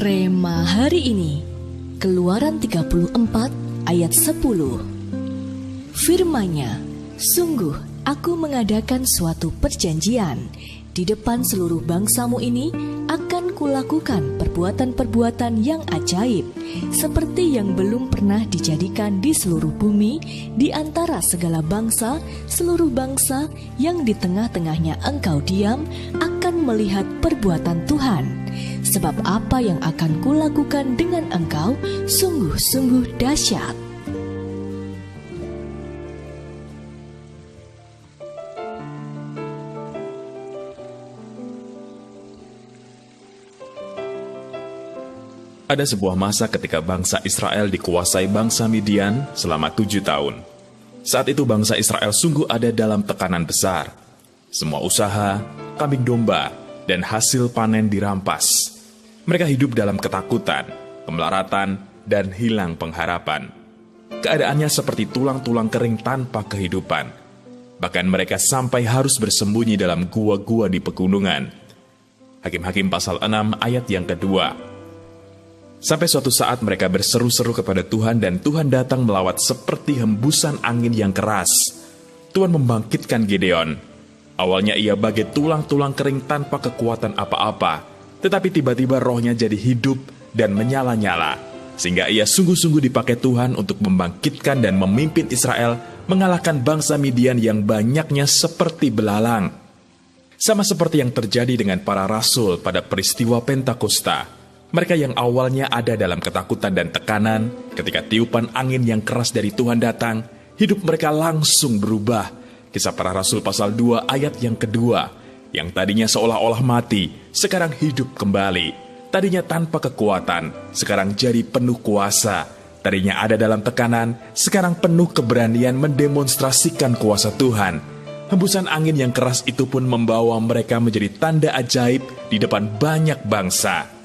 Rema hari ini, Keluaran 34 ayat 10. Firman-Nya, sungguh aku mengadakan suatu perjanjian. Di depan seluruh bangsamu ini akan kulakukan perbuatan-perbuatan yang ajaib, seperti yang belum pernah dijadikan di seluruh bumi, di antara segala bangsa. Seluruh bangsa yang di tengah-tengahnya engkau diam akan melihat perbuatan Tuhan. Sebab apa yang akan kulakukan dengan engkau sungguh-sungguh dahsyat. Ada sebuah masa ketika bangsa Israel dikuasai bangsa Midian selama 7 tahun. Saat itu bangsa Israel sungguh ada dalam tekanan besar. Semua usaha, kambing domba, dan hasil panen dirampas. Mereka hidup dalam ketakutan, kemelaratan, dan hilang pengharapan. Keadaannya seperti tulang-tulang kering tanpa kehidupan. Bahkan mereka sampai harus bersembunyi dalam gua-gua di pegunungan. Hakim-Hakim pasal 6 ayat yang kedua. Sampai suatu saat mereka berseru-seru kepada Tuhan dan Tuhan datang melawat seperti hembusan angin yang keras. Tuhan membangkitkan Gideon. Awalnya ia bagai tulang-tulang kering tanpa kekuatan apa-apa, tetapi tiba-tiba rohnya jadi hidup dan menyala-nyala, sehingga ia sungguh-sungguh dipakai Tuhan untuk membangkitkan dan memimpin Israel mengalahkan bangsa Midian yang banyaknya seperti belalang. Sama seperti yang terjadi dengan para rasul pada peristiwa Pentakosta. Mereka yang awalnya ada dalam ketakutan dan tekanan, ketika tiupan angin yang keras dari Tuhan datang, hidup mereka langsung berubah. Kisah Para Rasul pasal 2 ayat yang kedua, yang tadinya seolah-olah mati, sekarang hidup kembali. Tadinya tanpa kekuatan, sekarang jadi penuh kuasa. Tadinya ada dalam tekanan, sekarang penuh keberanian mendemonstrasikan kuasa Tuhan. Hembusan angin yang keras itu pun membawa mereka menjadi tanda ajaib di depan banyak bangsa.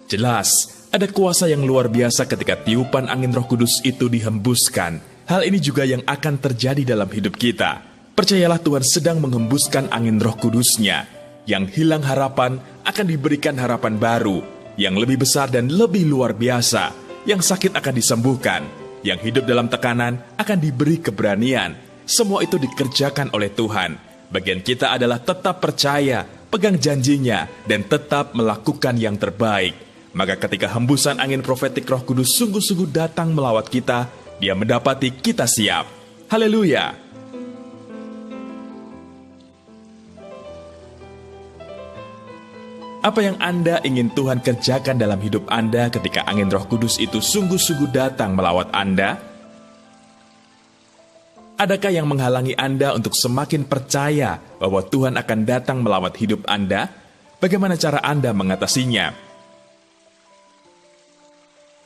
Jelas, ada kuasa yang luar biasa ketika tiupan angin Roh Kudus itu dihembuskan. Hal ini juga yang akan terjadi dalam hidup kita. Percayalah Tuhan sedang menghembuskan angin Roh Kudus-Nya. Yang hilang harapan akan diberikan harapan baru, yang lebih besar dan lebih luar biasa. Yang sakit akan disembuhkan, yang hidup dalam tekanan akan diberi keberanian. Semua itu dikerjakan oleh Tuhan. Bagian kita adalah tetap percaya, pegang janjinya, dan tetap melakukan yang terbaik. Maka ketika hembusan angin profetik Roh Kudus sungguh-sungguh datang melawat kita, Dia mendapati kita siap. Haleluya! Apa yang Anda ingin Tuhan kerjakan dalam hidup Anda ketika angin Roh Kudus itu sungguh-sungguh datang melawat Anda? Adakah yang menghalangi Anda untuk semakin percaya bahwa Tuhan akan datang melawat hidup Anda? Bagaimana cara Anda mengatasinya?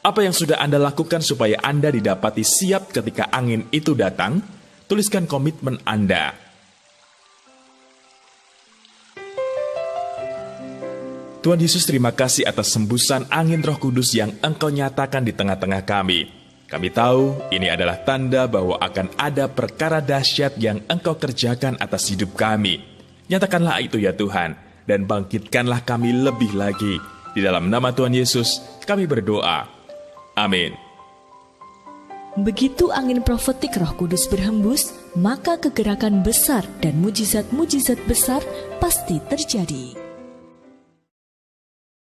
Apa yang sudah Anda lakukan supaya Anda didapati siap ketika angin itu datang? Tuliskan komitmen Anda. Tuhan Yesus, terima kasih atas hembusan angin Roh Kudus yang Engkau nyatakan di tengah-tengah kami. Kami tahu ini adalah tanda bahwa akan ada perkara dahsyat yang Engkau kerjakan atas hidup kami. Nyatakanlah itu ya Tuhan, dan bangkitkanlah kami lebih lagi. Di dalam nama Tuhan Yesus, kami berdoa. Amin. Begitu angin profetik Roh Kudus berhembus, maka kegerakan besar dan mujizat-mujizat besar pasti terjadi.